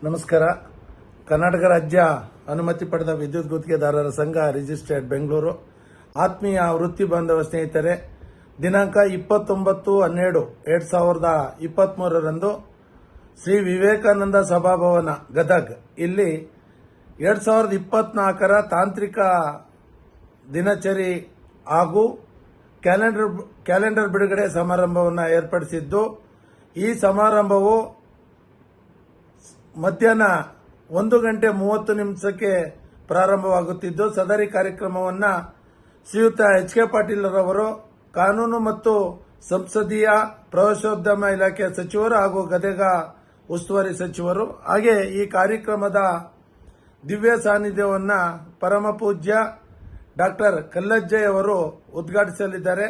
ನಮಸ್ಕಾರ. ಕರ್ನಾಟಕ ರಾಜ್ಯ ಅನುಮತಿ ಪಡೆದ ವಿದ್ಯುತ್ ಗುತ್ತಿಗೆದಾರರ ಸಂಘ ರಿಜಿಸ್ಟರ್ಡ್ ಬೆಂಗಳೂರು. ಆತ್ಮೀಯ ವೃತ್ತಿ ಬಾಂಧವ ಸ್ನೇಹಿತರೆ, ದಿನಾಂಕ 29/12/2023 ಶ್ರೀ ವಿವೇಕಾನಂದ ಸಭಾಭವನ ಗದಗ್ ಇಲ್ಲಿ 2024ರ ತಾಂತ್ರಿಕ ದಿನಚರಿ ಹಾಗೂ ಕ್ಯಾಲೆಂಡರ್ ಬಿಡುಗಡೆ ಸಮಾರಂಭವನ್ನು ಏರ್ಪಡಿಸಿದ್ದು, ಈ ಸಮಾರಂಭವು ಮಧ್ಯಾಹ್ನ 1:30 ಪ್ರಾರಂಭವಾಗುತ್ತಿದ್ದು, ಸದರಿ ಕಾರ್ಯಕ್ರಮವನ್ನು ಶ್ರೀಯುತ ಎಚ್ ಕೆ ಪಾಟೀಲ್ ರವರು ಕಾನೂನು ಮತ್ತು ಸಂಸದೀಯ ಪ್ರವಾಸೋದ್ಯಮ ಇಲಾಖೆ ಸಚಿವರು ಹಾಗೂ ಗದಗ ಉಸ್ತುವಾರಿ ಸಚಿವರು, ಹಾಗೆ ಈ ಕಾರ್ಯಕ್ರಮದ ದಿವ್ಯ ಸಾನ್ನಿಧ್ಯವನ್ನು ಪರಮ ಪೂಜ್ಯ ಡಾಕ್ಟರ್ ಕಲ್ಲಜ್ಜಯ್ ಅವರು ಉದ್ಘಾಟಿಸಲಿದ್ದಾರೆ.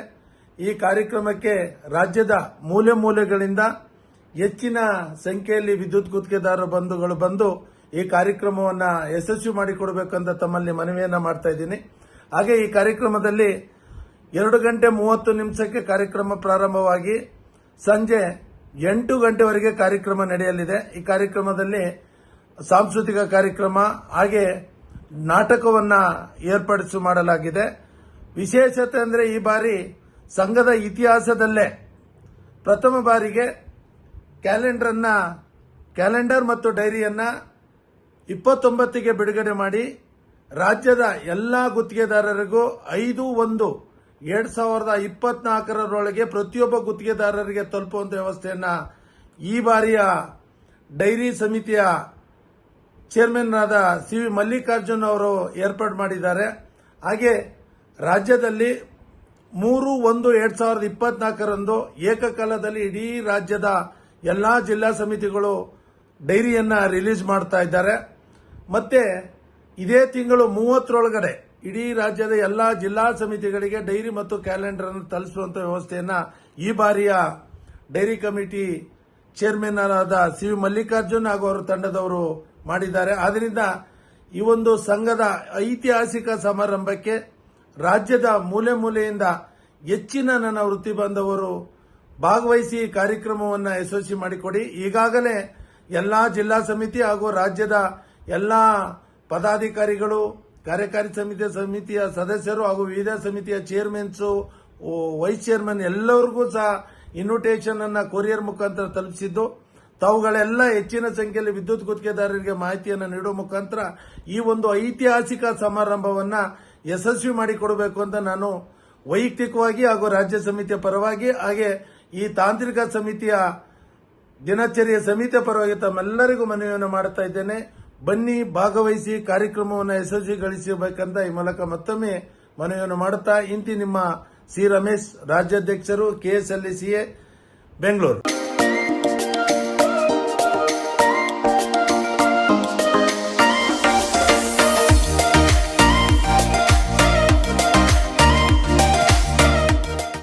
ಈ ಕಾರ್ಯಕ್ರಮಕ್ಕೆ ರಾಜ್ಯದ ಮೂಲೆ ಮೂಲೆಗಳಿಂದ ಹೆಚ್ಚಿನ ಸಂಖ್ಯೆಯಲ್ಲಿ ವಿದ್ಯುತ್ ಗುತ್ತಿಗೆದಾರ ಬಂಧುಗಳು ಬಂದು ಈ ಕಾರ್ಯಕ್ರಮವನ್ನು ಯಶಸ್ವಿ ಮಾಡಿಕೊಡಬೇಕಂತ ತಮ್ಮಲ್ಲಿ ಮನವಿಯನ್ನು ಮಾಡ್ತಾ ಇದ್ದೀನಿ. ಹಾಗೆ ಈ ಕಾರ್ಯಕ್ರಮದಲ್ಲಿ 2:30 ಕಾರ್ಯಕ್ರಮ ಪ್ರಾರಂಭವಾಗಿ ಸಂಜೆ 8 ಗಂಟೆವರೆಗೆ ಕಾರ್ಯಕ್ರಮ ನಡೆಯಲಿದೆ. ಈ ಕಾರ್ಯಕ್ರಮದಲ್ಲಿ ಸಾಂಸ್ಕೃತಿಕ ಕಾರ್ಯಕ್ರಮ ಹಾಗೆ ನಾಟಕವನ್ನ ಏರ್ಪಡಿಸಿ ಮಾಡಲಾಗಿದೆ. ವಿಶೇಷತೆ ಅಂದರೆ ಈ ಬಾರಿ ಸಂಘದ ಇತಿಹಾಸದಲ್ಲೇ ಪ್ರಥಮ ಬಾರಿಗೆ ಕ್ಯಾಲೆಂಡರ್ ಮತ್ತು ಡೈರಿಯನ್ನ 29ಗೆ ಬಿಡುಗಡೆ ಮಾಡಿ ರಾಜ್ಯದ ಎಲ್ಲಾ ಗುತ್ತಿಗೆದಾರರಿಗೂ 5/1/2024 ಪ್ರತಿಯೊಬ್ಬ ಗುತ್ತಿಗೆದಾರರಿಗೆ ತಲುಪುವಂತ ವ್ಯವಸ್ಥೆಯನ್ನ ಈ ಬಾರಿಯ ಡೈರಿ ಸಮಿತಿಯ ಚೇರ್ಮನ್ ಆದ ಸಿ ವಿ ಮಲ್ಲಿಕಾರ್ಜುನ್ ಅವರು ಏರ್ಪಾಡು ಮಾಡಿದ್ದಾರೆ. ಹಾಗೆ ರಾಜ್ಯದಲ್ಲಿ 3/1/2024 ಏಕಕಾಲದಲ್ಲಿ ಇಡೀ ರಾಜ್ಯದ ಎಲ್ಲಾ ಜಿಲ್ಲಾ ಸಮಿತಿಗಳು ಡೈರಿಯನ್ನ ರಿಲೀಸ್ ಮಾಡ್ತಾ ಇದ್ದಾರೆ. ಮತ್ತೆ ಇದೇ ತಿಂಗಳು 30ರೊಳಗಡೆ ಇಡೀ ರಾಜ್ಯದ ಎಲ್ಲಾ ಜಿಲ್ಲಾ ಸಮಿತಿಗಳಿಗೆ ಡೈರಿ ಮತ್ತು ಕ್ಯಾಲೆಂಡರ್ ಅನ್ನು ತಲುಪಿಸುವಂತ ವ್ಯವಸ್ಥೆಯನ್ನ ಈ ಬಾರಿಯ ಡೈರಿ ಕಮಿಟಿ ಚೇರ್ಮನ್ ಆದ ಸಿ ವಿ ಮಲ್ಲಿಕಾರ್ಜುನ್ ಹಾಗೂ ಅವರ ತಂಡದವರು ಮಾಡಿದ್ದಾರೆ. ಆದ್ದರಿಂದ ಈ ಒಂದು ಸಂಘದ ಐತಿಹಾಸಿಕ ಸಮಾರಂಭಕ್ಕೆ ರಾಜ್ಯದ ಮೂಲೆ ಮೂಲೆಯಿಂದ ಹೆಚ್ಚಿನ ನನ್ನ ವೃತ್ತಿ ಬಾಂಧವರು ಭಾಗವಹಿಸಿ ಕಾರ್ಯಕ್ರಮವನ್ನು ಯಶಸ್ವಿ ಮಾಡಿಕೊಡಿ. ಈಗಾಗಲೇ ಎಲ್ಲಾ ಜಿಲ್ಲಾ ಸಮಿತಿ ಹಾಗೂ ರಾಜ್ಯದ ಎಲ್ಲಾ ಪದಾಧಿಕಾರಿಗಳು, ಕಾರ್ಯಕಾರಿ ಸಮಿತಿಯ ಸದಸ್ಯರು ಹಾಗೂ ವಿವಿಧ ಸಮಿತಿಯ ಚೇರ್ಮನ್ಸ್, ವೈಸ್ ಚೇರ್ಮನ್ ಎಲ್ಲರಿಗೂ ಸಹ ಇನ್ವಿಟೇಷನ್ ಅನ್ನ ಕೊರಿಯರ್ ಮುಖಾಂತರ ತಲುಪಿಸಿದ್ದು, ತಾವುಗಳೆಲ್ಲ ಹೆಚ್ಚಿನ ಸಂಖ್ಯೆಯಲ್ಲಿ ವಿದ್ಯುತ್ ಗುತ್ತಿಗೆದಾರರಿಗೆ ಮಾಹಿತಿಯನ್ನು ನೀಡುವ ಮುಖಾಂತರ ಈ ಒಂದು ಐತಿಹಾಸಿಕ ಸಮಾರಂಭವನ್ನ ಯಶಸ್ವಿ ಮಾಡಿಕೊಡಬೇಕು ಅಂತ ನಾನು ವೈಯಕ್ತಿಕವಾಗಿ ಹಾಗೂ ರಾಜ್ಯ ಸಮಿತಿಯ ಪರವಾಗಿ ಹಾಗೆ ಈ ತಾಂತ್ರಿಕ ಸಮಿತಿಯ ದಿನಚರಿಯ ಸಮಿತಿಯ ಪರವಾಗಿ ತಮ್ಮೆಲ್ಲರಿಗೂ ಮನವಿಯನ್ನು ಮಾಡುತ್ತಾ ಇದ್ದೇನೆ. ಬನ್ನಿ, ಭಾಗವಹಿಸಿ ಕಾರ್ಯಕ್ರಮವನ್ನು ಯಶಸ್ವಿಗೊಳಿಸಬೇಕಂತ ಈ ಮೂಲಕ ಮತ್ತೊಮ್ಮೆ ಮನವಿಯನ್ನು ಮಾಡುತ್ತಾ ಇಂತಿ ನಿಮ್ಮ ಸಿ ರಮೇಶ್, ರಾಜ್ಯಾಧ್ಯಕ್ಷರು, KSLCA ಬೆಂಗಳೂರು.